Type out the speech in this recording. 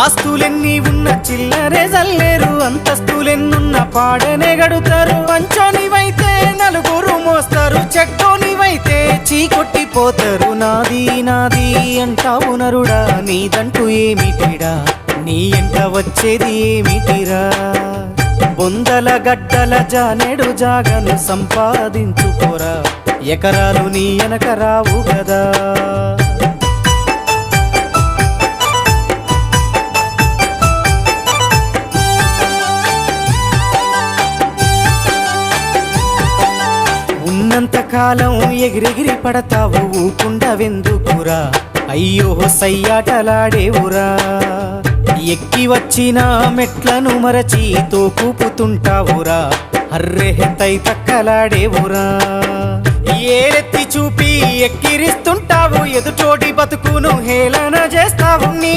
ఆస్తులెన్ని ఉన్న చిల్లరే జల్లేరు, అంతస్తులెన్నున్న పాడనే గడుతారు. పంచోనివైతే నలుగురు మోస్తారు, చెట్టోనివైతే చీకొట్టిపోతారు. నాది నాది అంటావు నరుడా, నీదంటూ ఏమిటిడా, నీ ఎంట వచ్చేది ఏమిటిరా. బొందల గడ్డల జానెడు జాగను సంపాదించుకోరా, ఎకరాలు నీ వెనక రావు గదా. ఉన్నంతకాలం ఎగిరెగిరి పడతావు, ఊకుండవెందుకురా, అయ్యో సయ్యాటలాడేవురా. ఎక్కి వచ్చిన మెట్లను మరచి తోకూపుతుంటావురా, అర్రె తై తక్కలాడేవురా. ఏరెత్తి చూపి ఎక్కిరిస్తుంటావు, ఎదుటోటి బతుకును హేళన చేస్తావు. నీ